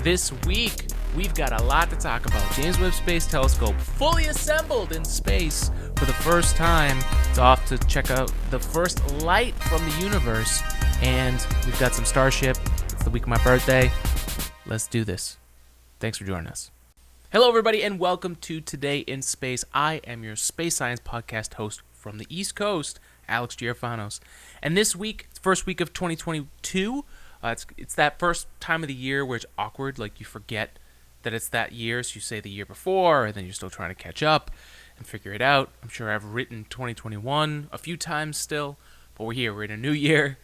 This week, we've got a lot to talk about. James Webb Space Telescope fully assembled in space for the first time. It's off to check out the first light from the universe. And we've got some Starship. It's the week of my birthday. Let's do this. Thanks for joining us. Hello, everybody, and welcome to Today in Space. I am your space science podcast host from the East Coast, Alex Giarfanos. And this week, it's the first week of 2022. It's that first time of the year where it's awkward, like you forget that it's that year, so you say the year before, and then you're still trying to catch up and figure it out. I'm sure I've written 2021 a few times still, but we're here. We're in a new year.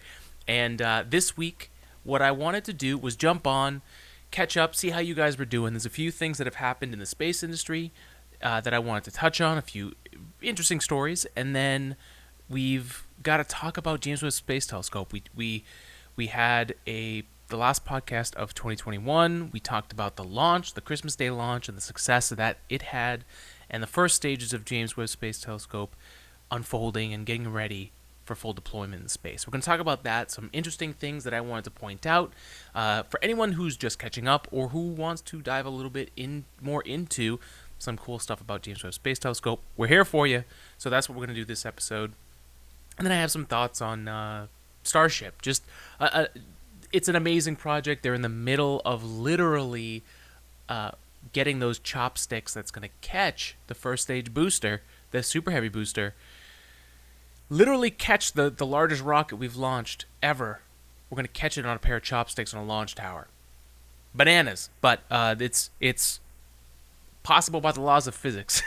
And this week, what I wanted to do was jump on, catch up, see how you guys were doing. There's a few things that have happened in the space industry that I wanted to touch on, a few interesting stories, and then we've got to talk about James Webb Space Telescope. We had the last podcast of 2021. We talked about the launch, the Christmas Day launch, and the success that it had, and the first stages of James Webb Space Telescope unfolding and getting ready for full deployment in space. We're going to talk about that, some interesting things that I wanted to point out. For anyone who's just catching up or who wants to dive a little bit more into some cool stuff about James Webb Space Telescope, we're here for you. So that's what we're going to do this episode. And then I have some thoughts on Starship. Just it's an amazing project. They're in the middle of literally getting those chopsticks that's going to catch the first stage booster, the Super Heavy booster. Literally catch the largest rocket we've launched ever. We're going to catch it on a pair of chopsticks on a launch tower. Bananas, but it's possible by the laws of physics.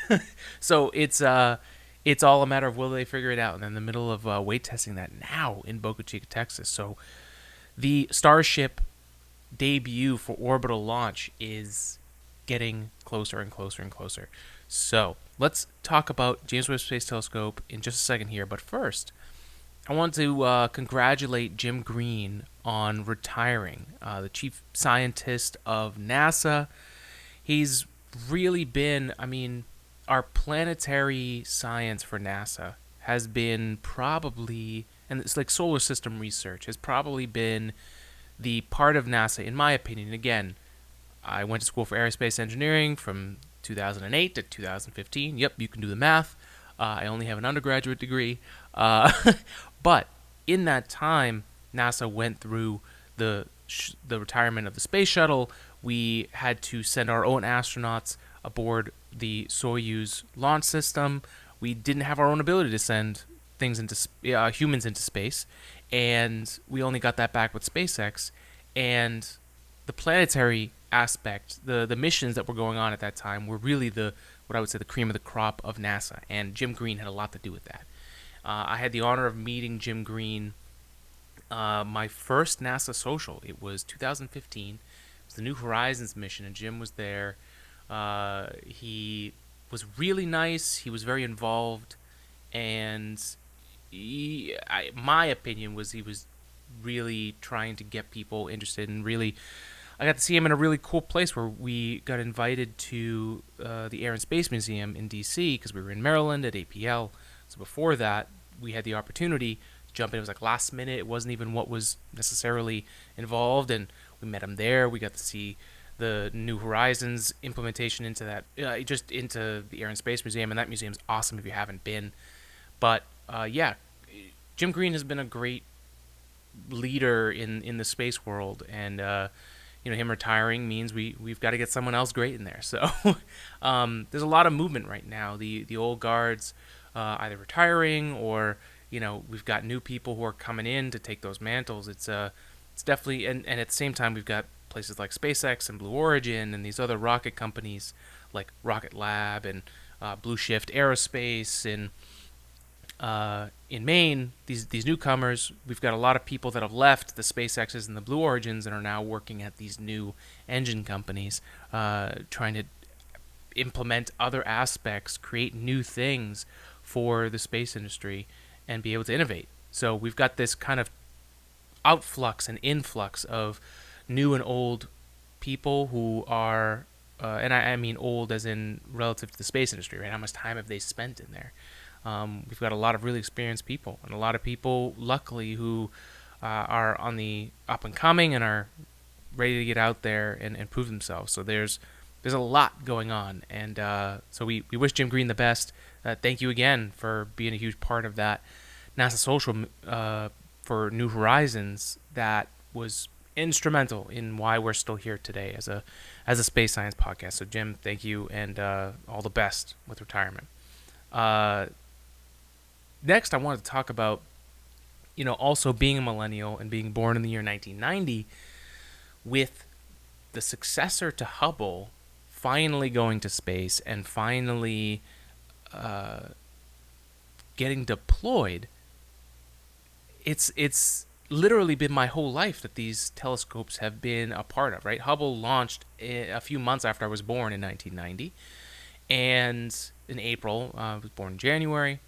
So it's all a matter of will they figure it out. And they're in the middle of weight testing that now in Boca Chica, Texas. So the Starship debut for orbital launch is getting closer and closer and closer. So let's talk about James Webb Space Telescope in just a second here. But first, I want to congratulate Jim Green on retiring, the chief scientist of NASA. He's really been, our planetary science for NASA has been probably, and it's like solar system research, has probably been the part of NASA, in my opinion. Again, I went to school for aerospace engineering from 2008 to 2015. Yep, you can do the math. I only have an undergraduate degree. But in that time, NASA went through the retirement of the space shuttle. We had to send our own astronauts aboard the Soyuz launch system. We didn't have our own ability to send humans into space, and we only got that back with SpaceX. And the planetary aspect, the missions that were going on at that time were really what I would say the cream of the crop of NASA, and Jim Green had a lot to do with that. I had the honor of meeting Jim Green my first NASA social. It was 2015. It was the New Horizons mission, and Jim was there. He was really nice. He was very involved, and my opinion was he was really trying to get people interested, and really, I got to see him in a really cool place where we got invited to the Air and Space Museum in D.C. because we were in Maryland at APL. So before that, we had the opportunity to jump in. It was like last minute. It wasn't even what was necessarily involved, and we met him there. We got to see the New Horizons implementation into that, just into the Air and Space Museum, and that museum's awesome if you haven't been. But yeah, Jim Green has been a great leader in the space world, and him retiring means we've got to get someone else great in there. So there's a lot of movement right now. The old guards either retiring or we've got new people who are coming in to take those mantles. It's definitely, and at the same time we've got places like SpaceX and Blue Origin and these other rocket companies like Rocket Lab and Blue Shift Aerospace and in Maine, these newcomers. We've got a lot of people that have left the SpaceXs and the Blue Origins and are now working at these new engine companies, trying to implement other aspects, create new things for the space industry, and be able to innovate. So we've got this kind of outflux and influx of new and old people who are, and I mean old as in relative to the space industry, right? How much time have they spent in there? We've got a lot of really experienced people, and a lot of people, luckily, who are on the up and coming and are ready to get out there and prove themselves. So there's a lot going on, and so we wish Jim Green the best. Thank you again for being a huge part of that NASA Social for New Horizons. That was instrumental in why we're still here today as a space science podcast. So Jim, thank you, and all the best with retirement. Next, I wanted to talk about, also being a millennial and being born in the year 1990, with the successor to Hubble finally going to space and finally getting deployed. It's literally been my whole life that these telescopes have been a part of, right? Hubble launched a few months after I was born in 1990, and in April, I was born in January,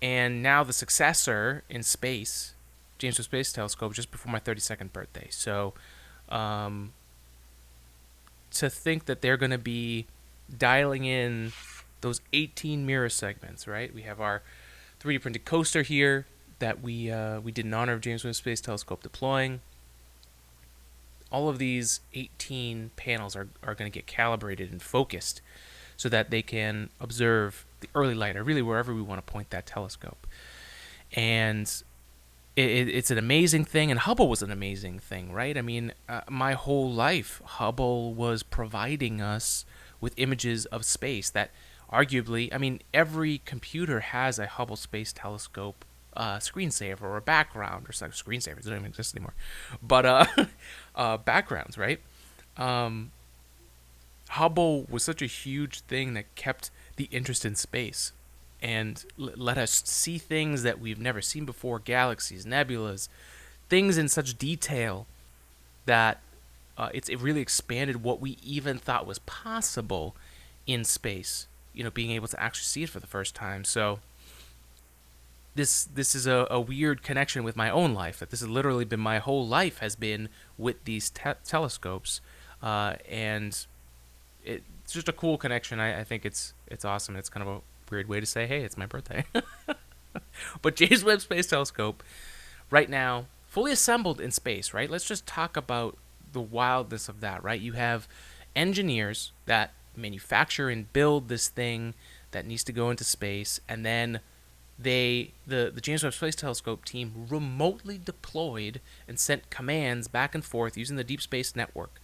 and now the successor in space, James Webb Space Telescope, just before my 32nd birthday. So to think that they're going to be dialing in those 18 mirror segments, right? We have our 3D printed coaster here that we did in honor of James Webb Space Telescope deploying. All of these 18 panels are going to get calibrated and focused so that they can observe the early light, or really wherever we want to point that telescope. And it's an amazing thing, and Hubble was an amazing thing, right? I mean, my whole life, Hubble was providing us with images of space that arguably, I mean, every computer has a Hubble Space Telescope screensaver or a background, or some screensavers don't even exist anymore, but backgrounds, right? Hubble was such a huge thing that kept the interest in space and let us see things that we've never seen before, galaxies, nebulas, things in such detail that it really expanded what we even thought was possible in space, being able to actually see it for the first time. So this is a weird connection with my own life, that this has literally been my whole life has been with these telescopes, and it's just a cool connection. I think it's awesome. It's kind of a weird way to say, hey, it's my birthday. But James Webb Space Telescope, right now, fully assembled in space, right? Let's just talk about the wildness of that, right? You have engineers that manufacture and build this thing that needs to go into space, and then the James Webb Space Telescope team remotely deployed and sent commands back and forth using the Deep Space Network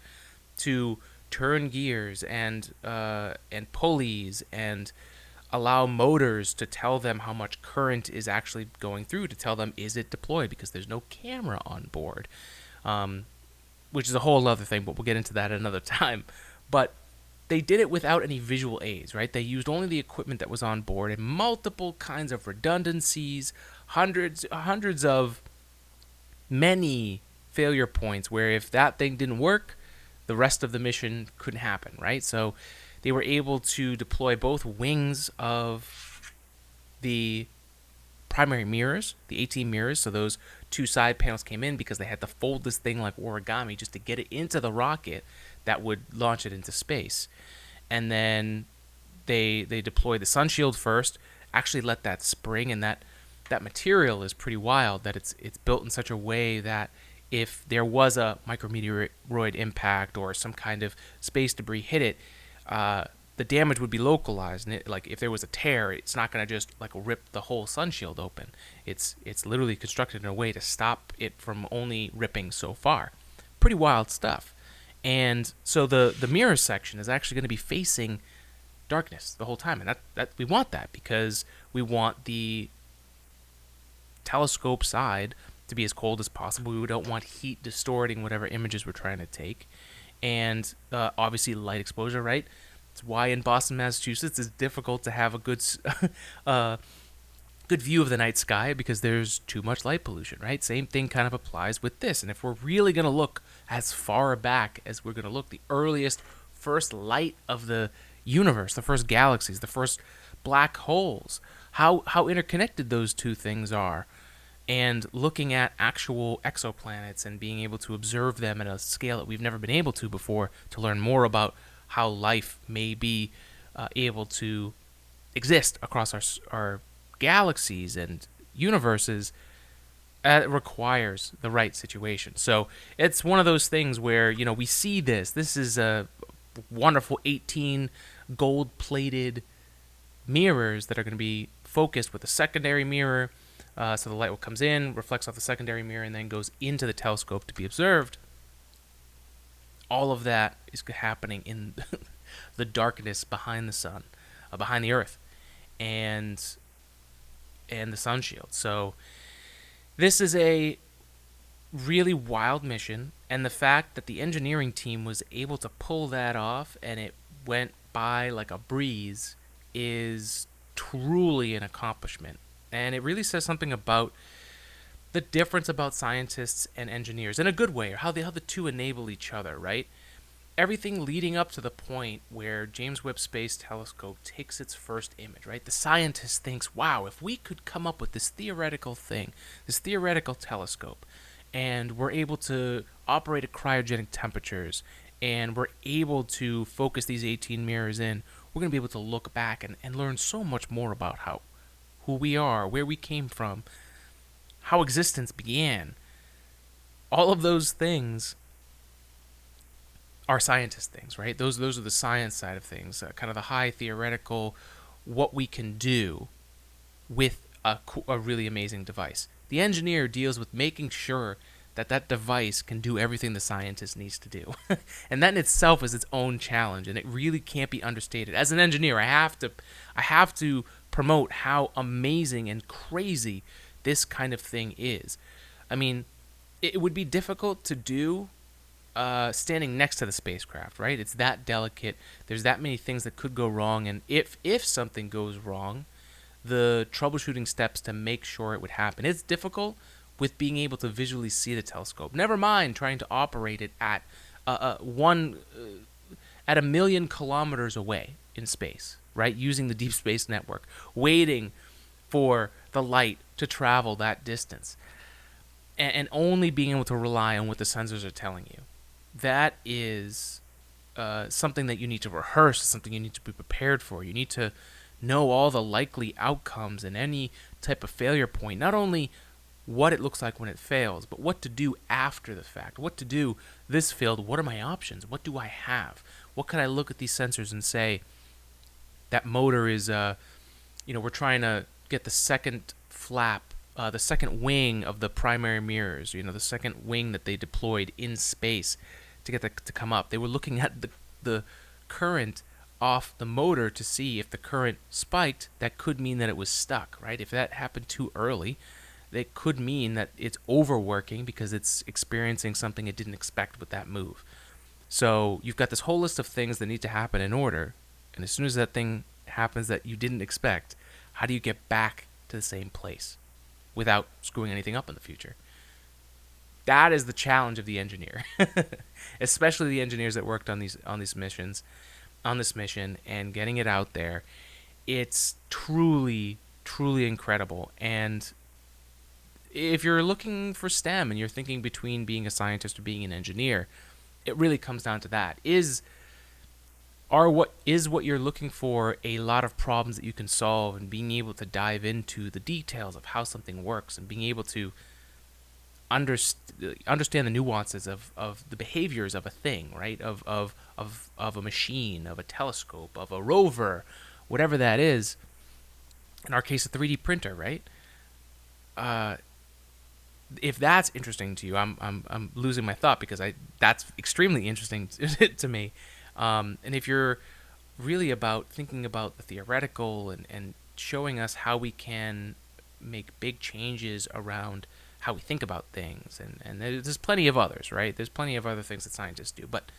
to turn gears and pulleys and allow motors to tell them how much current is actually going through, to tell them is it deployed, because there's no camera on board, which is a whole other thing, but we'll get into that another time. But they did it without any visual aids, right? They used only the equipment that was on board, and multiple kinds of redundancies, hundreds of many failure points where if that thing didn't work, the rest of the mission couldn't happen, right? So they were able to deploy both wings of the primary mirrors, the 18 mirrors, so those two side panels came in because they had to fold this thing like origami just to get it into the rocket that would launch it into space. And then they deployed the sun shield first, actually let that spring, and that material is pretty wild, that it's built in such a way that if there was a micrometeoroid impact or some kind of space debris hit it, the damage would be localized, and like if there was a tear, it's not going to just like rip the whole sun shield open. It's literally constructed in a way to stop it from only ripping so far. Pretty wild stuff. And so the mirror section is actually going to be facing darkness the whole time, and that we want that because we want the telescope side to be as cold as possible. We don't want heat distorting whatever images we're trying to take, and obviously light exposure, right? It's why in Boston, Massachusetts, it's difficult to have a good good view of the night sky because there's too much light pollution, right? Same thing kind of applies with this. And if we're really going to look as far back as we're going to look, the earliest first light of the universe, the first galaxies, the first black holes, how interconnected those two things are, and looking at actual exoplanets and being able to observe them at a scale that we've never been able to before, to learn more about how life may be able to exist across our galaxies and universes. It requires the right situation. So it's one of those things where, we see this. This is a wonderful 18 gold-plated mirrors that are going to be focused with a secondary mirror. So the light comes in, reflects off the secondary mirror, and then goes into the telescope to be observed. All of that is happening in the darkness behind the sun, behind the Earth, and the sun shield. So this is a really wild mission, and the fact that the engineering team was able to pull that off and it went by like a breeze is truly an accomplishment. And it really says something about the difference about scientists and engineers in a good way, or how the two enable each other, right? Everything leading up to the point where James Webb Space Telescope takes its first image, right? The scientist thinks, wow, if we could come up with this theoretical thing, this theoretical telescope, and we're able to operate at cryogenic temperatures, and we're able to focus these 18 mirrors in, we're going to be able to look back and learn so much more about who we are, where we came from, how existence began. All of those things are scientist things, right? Those are the science side of things, kind of the high theoretical, what we can do with a really amazing device. The engineer deals with making sure that device can do everything the scientist needs to do. And that in itself is its own challenge, and it really can't be understated. As an engineer, I have to promote how amazing and crazy this kind of thing is. I mean, it would be difficult to do standing next to the spacecraft, right? It's that delicate. There's that many things that could go wrong, and if something goes wrong, the troubleshooting steps to make sure it would happen. It's difficult with being able to visually see the telescope. Never mind trying to operate it at at 1 million kilometers away in space, right? Using the Deep Space Network, waiting for the light to travel that distance, and only being able to rely on what the sensors are telling you. That is something that you need to rehearse, something you need to be prepared for. You need to know all the likely outcomes and any type of failure point. Not only what it looks like when it fails, but what to do after the fact. What to do, this failed, what are my options? What do I have? What can I look at these sensors and say, that motor is, we're trying to get the second flap, the second wing of the primary mirrors, the second wing that they deployed in space to get that to come up. They were looking at the current off the motor to see if the current spiked. That could mean that it was stuck, right? If that happened too early, that could mean that it's overworking because it's experiencing something it didn't expect with that move. So you've got this whole list of things that need to happen in order, and as soon as that thing happens that you didn't expect, how do you get back to the same place without screwing anything up in the future? That is the challenge of the engineer, especially the engineers that worked on this mission and getting it out there. It's truly, truly incredible. And if you're looking for STEM and you're thinking between being a scientist or being an engineer, it really comes down to that. What you're looking for a lot of problems that you can solve, and being able to dive into the details of how something works and being able to understand the nuances of the behaviors of a thing, right? Of a machine, of a telescope, of a rover, whatever that is. In our case, a 3D printer, right? If that's interesting to you, I'm losing my thought, because that's extremely interesting to me. And if you're really thinking about the theoretical and showing us how we can make big changes around how we think about things, and there's plenty of others, right? There's plenty of other things that scientists do, but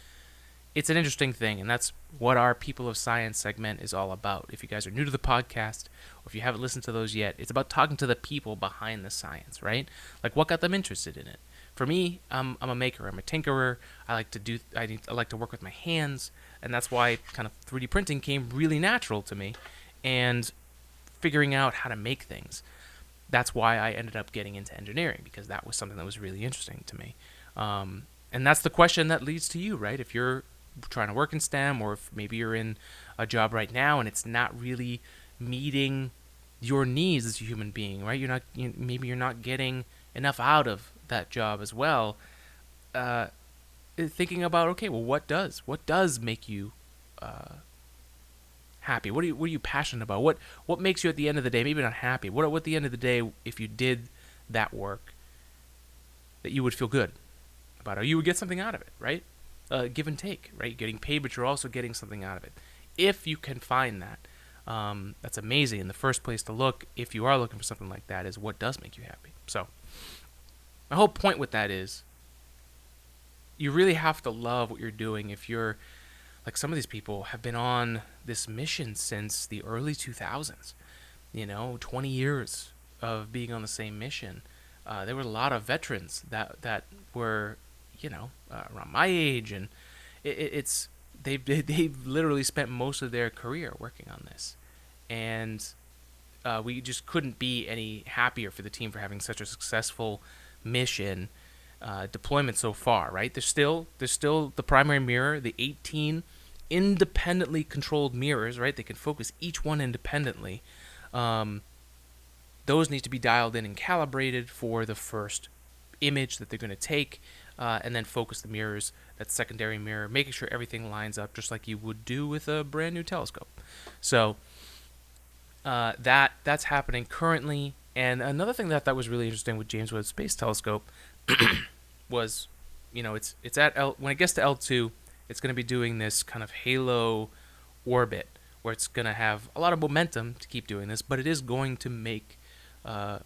it's an interesting thing, and that's what our People of Science segment is all about. If you guys are new to the podcast, or if you haven't listened to those yet, it's about talking to the people behind the science, right? Like, what got them interested in it? For me, I'm a maker. I'm a tinkerer. I like to work with my hands, and that's why kind of 3D printing came really natural to me, and figuring out how to make things. That's why I ended up getting into engineering, because that was something that was really interesting to me. And that's the question that leads to you, right? If you're trying to work in STEM, or if maybe you're in a job right now and it's not really meeting your needs as a human being, right? Maybe you're not getting enough out of that job as well, thinking about, okay, well, what does make you happy? What are you passionate about? What makes you at the end of the day maybe not happy? What at the end of the day, if you did that work, that you would feel good about, or you would get something out of it, right? Give and take, right? You're getting paid, but you're also getting something out of it. If you can find that, that's amazing. And the first place to look, if you are looking for something like that, is what does make you happy. So my whole point with that is, you really have to love what you're doing. If you're like, some of these people have been on this mission since the early 2000s, 20 years of being on the same mission. There were a lot of veterans that were, around my age, and it's they've literally spent most of their career working on this, and we just couldn't be any happier for the team for having such a successful mission deployment so far. Right? There's still the primary mirror, the 18 independently controlled mirrors. Right? They can focus each one independently. Those need to be dialed in and calibrated for the first image that they're going to take, and then focus the mirrors, that secondary mirror, making sure everything lines up just like you would do with a brand new telescope. So that's happening currently. And another thing that I thought was really interesting with James Webb Space Telescope was, it's at when it gets to L2, it's going to be doing this kind of halo orbit where it's going to have a lot of momentum to keep doing this, but it is going to make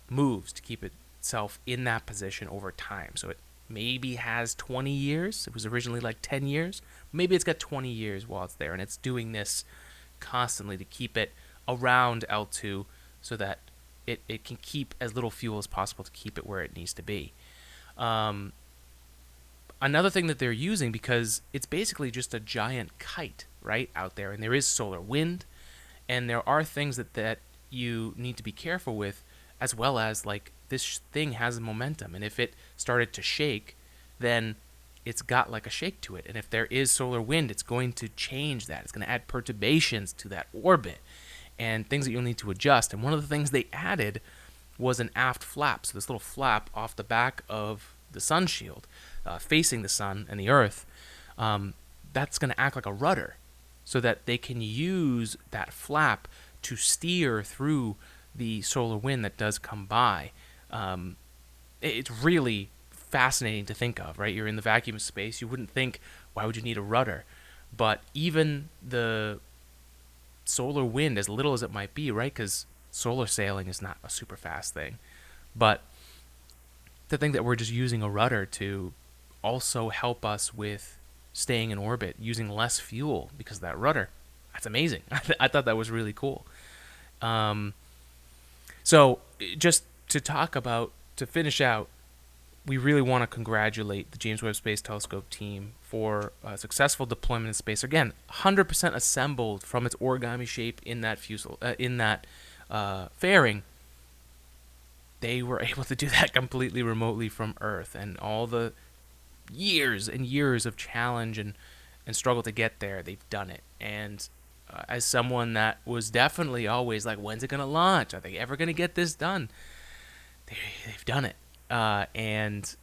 moves to keep itself in that position over time. So it maybe has 20 years. It was originally like 10 years. Maybe it's got 20 years while it's there, and it's doing this constantly to keep it around L2 so that it can keep as little fuel as possible to keep it where it needs to be. Another thing that they're using, because it's basically just a giant kite, right, out there, and there is solar wind, and there are things that you need to be careful with, as well as, like, this thing has momentum, and if it started to shake, then it's got like a shake to it, and if there is solar wind, it's going to change that. It's going to add perturbations to that orbit and things that you'll need to adjust. And one of the things they added was an aft flap, so this little flap off the back of the sun shield, facing the sun and the Earth, that's going to act like a rudder, so that they can use that flap to steer through the solar wind that does come by. It's really fascinating to think of, right? You're in the vacuum of space. You wouldn't think, why would you need a rudder? But even the solar wind, as little as it might be, right? Because solar sailing is not a super fast thing. But to think that we're just using a rudder to also help us with staying in orbit, using less fuel because of that rudder, that's amazing. I thought that was really cool. So just to finish out, we really want to congratulate the James Webb Space Telescope team for a successful deployment in space. Again, 100% assembled from its origami shape in that fairing. They were able to do that completely remotely from Earth, and all the years and years of challenge and struggle to get there, they've done it. And as someone that was definitely always like, when's it going to launch? Are they ever going to get this done? They've done it. And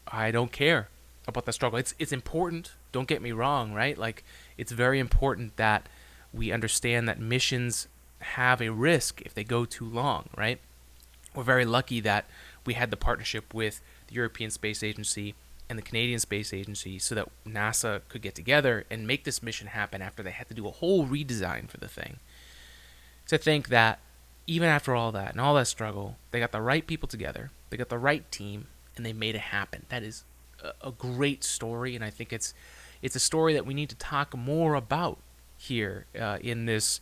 I don't care about the struggle. It's important. Don't get me wrong, right? Like, it's very important that we understand that missions have a risk if they go too long, right? We're very lucky that we had the partnership with the European Space Agency and the Canadian Space Agency so that NASA could get together and make this mission happen after they had to do a whole redesign for the thing. To think that even after all that and all that struggle, they got the right people together, they got the right team, and they made it happen. That is a great story, and I think it's a story that we need to talk more about here in this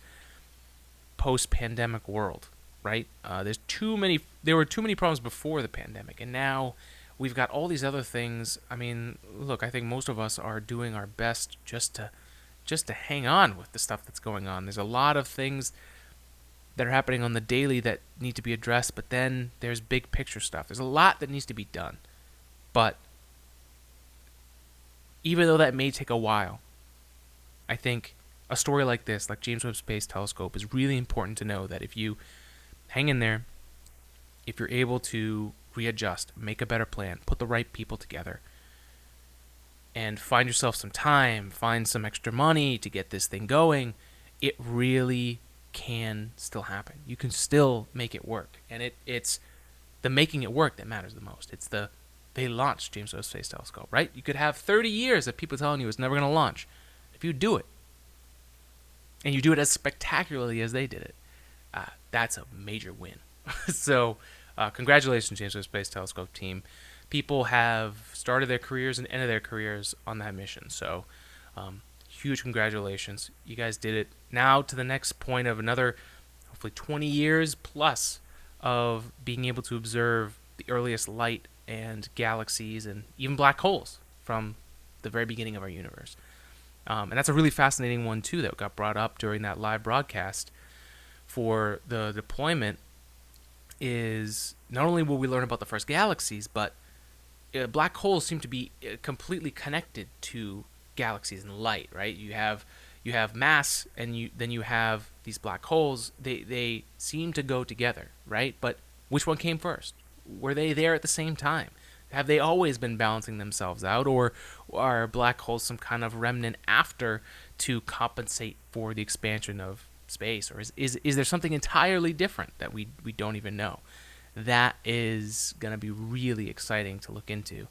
post-pandemic world, right? There were too many problems before the pandemic, and now we've got all these other things. I mean, look, I think most of us are doing our best just to hang on with the stuff that's going on. There's a lot of things that are happening on the daily that need to be addressed, but then there's big picture stuff. There's a lot that needs to be done. But even though that may take a while, I think a story like this, like James Webb Space Telescope, is really important to know that if you hang in there, if you're able to readjust, make a better plan, put the right people together, and find yourself some time, find some extra money to get this thing going, it really can still happen. You can still make it work. And it's the making it work that matters the most. It's they launched James Webb Space Telescope, right? You could have 30 years of people telling you it's never going to launch. If you do it, and you do it as spectacularly as they did it, that's a major win. So congratulations, James Webb Space Telescope team. People have started their careers and ended their careers on that mission. So huge congratulations. You guys did it. Now to the next point of another, hopefully 20 years plus of being able to observe the earliest light and galaxies and even black holes from the very beginning of our universe. And that's a really fascinating one, too, that got brought up during that live broadcast for the deployment, is not only will we learn about the first galaxies, but black holes seem to be completely connected to galaxies and light, right? You have mass, and then you have these black holes. They seem to go together, right? But which one came first? Were they there at the same time? Have they always been balancing themselves out, or are black holes some kind of remnant after to compensate for the expansion of space, or is there something entirely different that we don't even know? That is going to be really exciting to look into.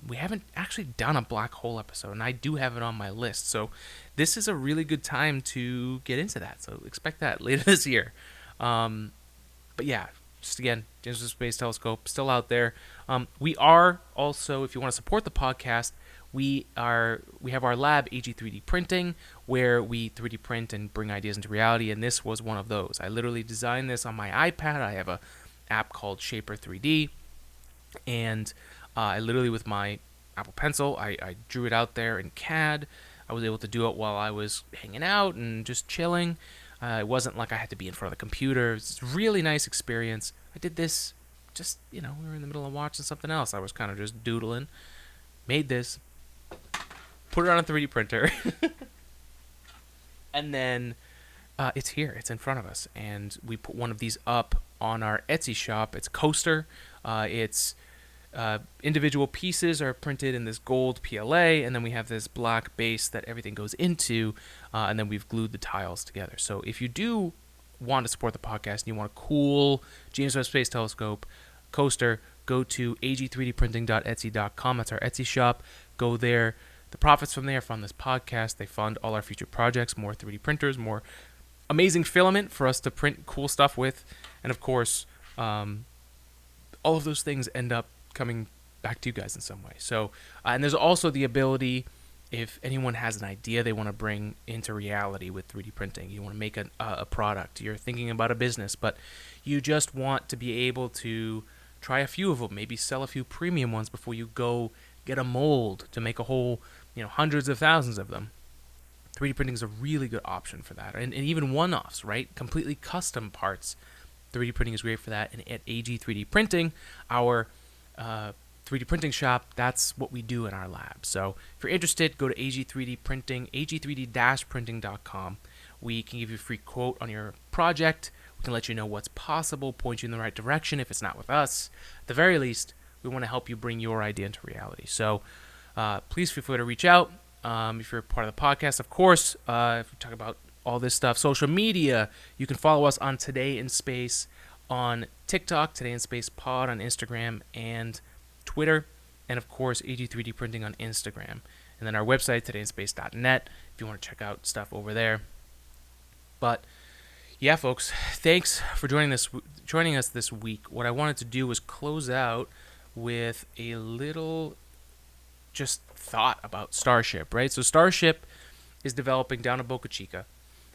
We haven't actually done a black hole episode, and I do have it on my list. So this is a really good time to get into that. So expect that later this year. But yeah, just again, James Webb Space Telescope still out there. We are also, if you want to support the podcast, we have our lab, AG3D Printing, where we 3D print and bring ideas into reality, and this was one of those. I literally designed this on my iPad. I have a app called Shaper 3D, and I literally, with my Apple Pencil, I drew it out there in CAD. I was able to do it while I was hanging out and just chilling. It wasn't like I had to be in front of the computer. It's a really nice experience. I did this just, we were in the middle of watching something else. I was kind of just doodling. Made this, put it on a 3D printer, and then it's here. It's in front of us. And we put one of these up on our Etsy shop. It's Coaster. It's individual pieces are printed in this gold PLA, and then we have this black base that everything goes into, and then we've glued the tiles together. So if you do want to support the podcast and you want a cool James Webb Space Telescope coaster, go to ag3dprinting.etsy.com. That's our Etsy shop. Go there. The profits from there fund this podcast. They fund all our future projects, more 3D printers, more amazing filament for us to print cool stuff with, and of course, all of those things end up coming back to you guys in some way. So, and there's also the ability, if anyone has an idea they want to bring into reality with 3D printing, you want to make a product, you're thinking about a business, but you just want to be able to try a few of them, maybe sell a few premium ones before you go get a mold to make a whole, hundreds of thousands of them. 3D printing is a really good option for that. And even one-offs, right? Completely custom parts. 3D printing is great for that. And at AG 3D Printing, our 3D printing shop, that's what we do in our lab. So if you're interested, go to AG3D Printing, ag3d-printing.com. We can give you a free quote on your project. We can let you know what's possible, point you in the right direction if it's not with us. At the very least, we want to help you bring your idea into reality. So please feel free to reach out. If you're part of the podcast, of course, if we talk about all this stuff, social media, you can follow us on Today in Space on TikTok, Today in Space Pod on Instagram and Twitter, and of course AG3D Printing on Instagram. And then our website, todayinspace.net, if you want to check out stuff over there. But yeah, folks, thanks for joining us this week. What I wanted to do was close out with a little just thought about Starship, right? So Starship is developing down at Boca Chica.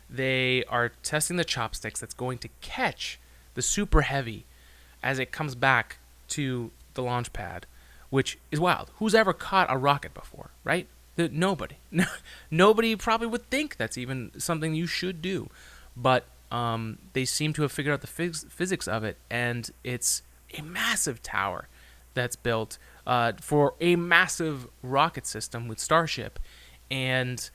They are testing the chopsticks that's going to catch the Super Heavy as it comes back to the launch pad, which is wild. Who's ever caught a rocket before, right? Nobody. Nobody probably would think that's even something you should do. But they seem to have figured out the physics of it, and it's a massive tower that's built for a massive rocket system with Starship. And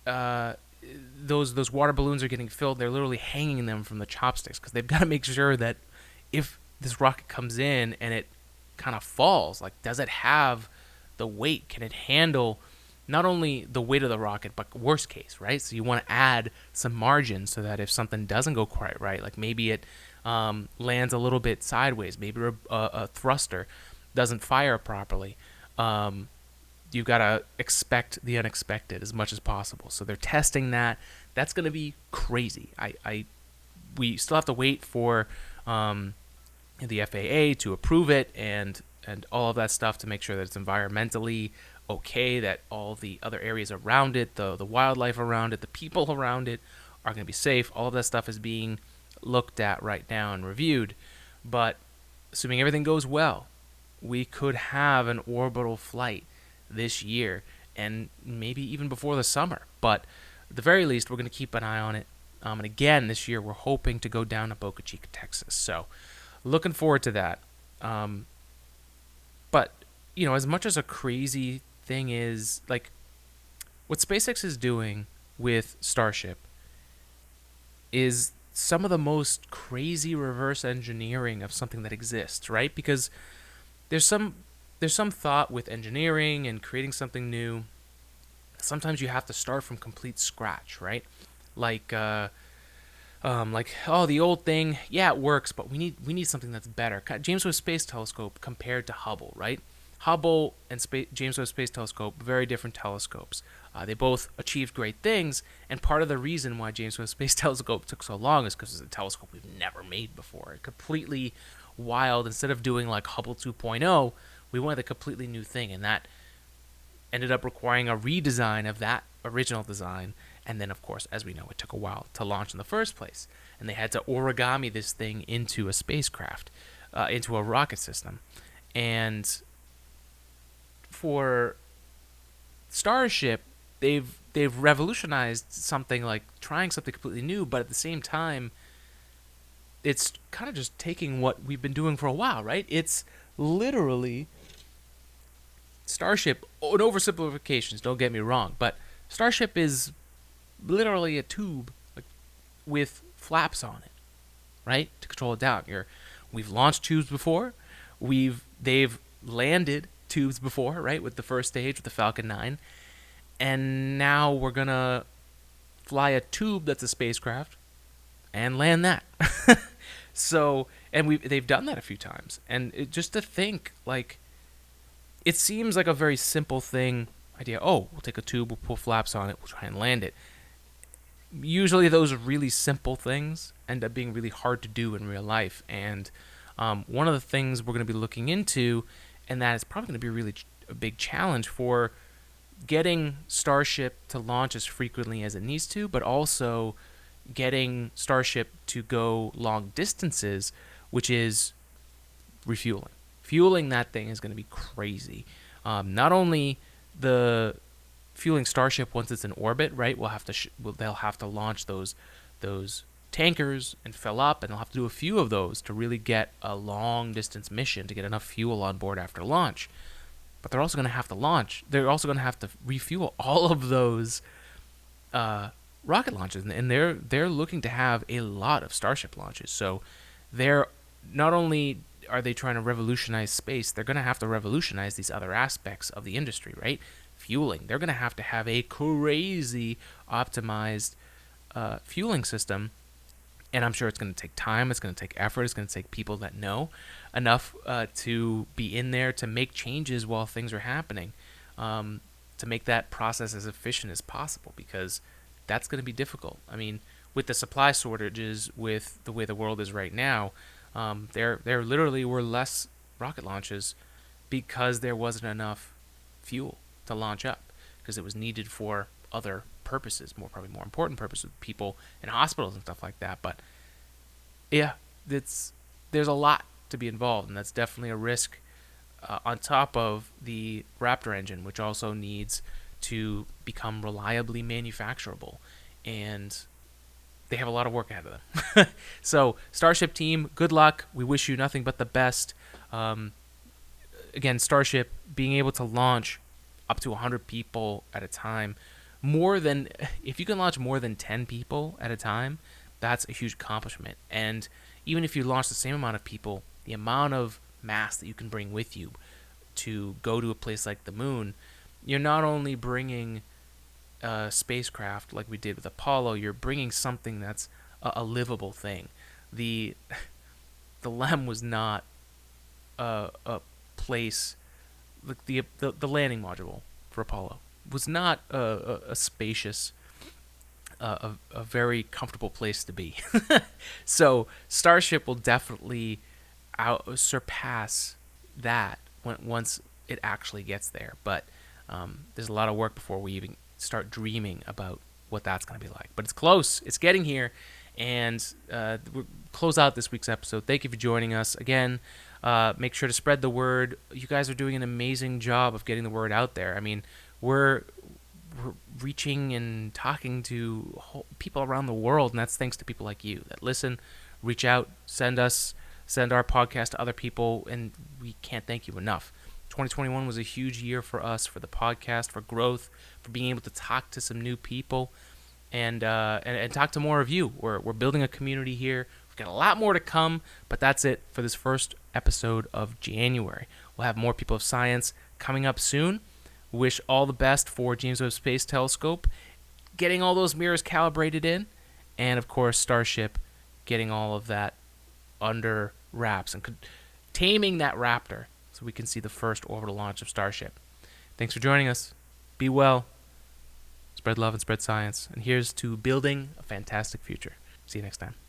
those water balloons are getting filled. They're literally hanging them from the chopsticks because they've got to make sure that if this rocket comes in and it kind of falls. Like, does it have the weight? Can it handle not only the weight of the rocket, but worst case, right? So you want to add some margin so that if something doesn't go quite right, like maybe it lands a little bit sideways, maybe a thruster doesn't fire properly, you've got to expect the unexpected as much as possible. So they're testing that. That's going to be crazy. We still have to wait for the FAA to approve it and all of that stuff to make sure that it's environmentally okay, that all the other areas around it, the wildlife around it, the people around it are going to be safe. All of that stuff is being looked at right now and reviewed. But assuming everything goes well, we could have an orbital flight this year and maybe even before the summer. But at the very least, we're going to keep an eye on it. And again, this year, we're hoping to go down to Boca Chica, Texas. So looking forward to that. But, as much as a crazy thing is, like, what SpaceX is doing with Starship is some of the most crazy reverse engineering of something that exists, right? Because there's some thought with engineering and creating something new. Sometimes you have to start from complete scratch, right? Like the old thing, yeah, it works, but we need something that's better. James Webb Space Telescope compared to Hubble, right? Hubble and James Webb Space Telescope, very different telescopes. They both achieved great things, and part of the reason why James Webb Space Telescope took so long is because it's a telescope we've never made before. Completely wild. Instead of doing like Hubble 2.0, we wanted a completely new thing, and that ended up requiring a redesign of that original design. And then, of course, as we know, it took a while to launch in the first place, and they had to origami this thing into a spacecraft, into a rocket system. And for Starship, they've revolutionized something, like trying something completely new, but at the same time, it's kind of just taking what we've been doing for a while, right? It's literally Starship, an oversimplifications, don't get me wrong, but Starship is literally a tube, like, with flaps on it, right, to control it down. We've launched tubes before, they've landed tubes before, right, with the first stage with the Falcon 9, and now we're gonna fly a tube that's a spacecraft and land that. So, and they've done that a few times, and just to think, like, it seems like a very simple idea. Oh, we'll take a tube, we'll pull flaps on it, we'll try and land it. Usually those really simple things end up being really hard to do in real life, and one of the things we're going to be looking into, and that is probably going to be a big challenge for getting Starship to launch as frequently as it needs to, but also getting Starship to go long distances, which is refueling. Fueling that thing is going to be crazy. Not only the fueling Starship once it's in orbit, right? They'll have to launch those tankers and fill up, and they'll have to do a few of those to really get a long distance mission to get enough fuel on board after launch. But they're also going to have to launch. They're also going to have to refuel all of those rocket launches, and they're looking to have a lot of Starship launches. So they're not only are they trying to revolutionize space, they're going to have to revolutionize these other aspects of the industry, right? Fueling. They're going to have a crazy optimized fueling system, and I'm sure it's going to take time, it's going to take effort, it's going to take people that know enough to be in there to make changes while things are happening, to make that process as efficient as possible, because that's going to be difficult. I mean, with the supply shortages, with the way the world is right now, there literally were less rocket launches because there wasn't enough fuel to launch up, because it was needed for other purposes, probably more important purposes, people in hospitals and stuff like that. But yeah, there's a lot to be involved, and that's definitely a risk on top of the Raptor engine, which also needs to become reliably manufacturable, and they have a lot of work ahead of them. So, Starship team, good luck. We wish you nothing but the best. Again, Starship being able to launch up to 100 people at a time, if you can launch more than 10 people at a time, that's a huge accomplishment. And even if you launch the same amount of people the amount of mass that you can bring with you to go to a place like the moon, you're not only bringing a spacecraft like we did with Apollo, you're bringing something that's a livable thing. The LEM was not a place, like the landing module for Apollo was not a spacious, a very comfortable place to be. So Starship will definitely surpass that once it actually gets there. But there's a lot of work before we even start dreaming about what that's going to be like. But it's close. It's getting here. And we'll close out this week's episode. Thank you for joining us. Again, make sure to spread the word. You guys are doing an amazing job of getting the word out there. I mean, we're reaching and talking to people around the world, and that's thanks to people like you that listen, reach out, send our podcast to other people, and we can't thank you enough. 2021 was a huge year for us, for the podcast, for growth, for being able to talk to some new people, and talk to more of you. We're building a community here. We've got a lot more to come, but that's it for this first episode of January. We'll have more People of Science coming up soon. Wish all the best for James Webb Space Telescope, getting all those mirrors calibrated in, and of course Starship getting all of that under wraps and taming that Raptor so we can see the first orbital launch of Starship. Thanks for joining us. Be well. Spread love and spread science. And here's to building a fantastic future. See you next time.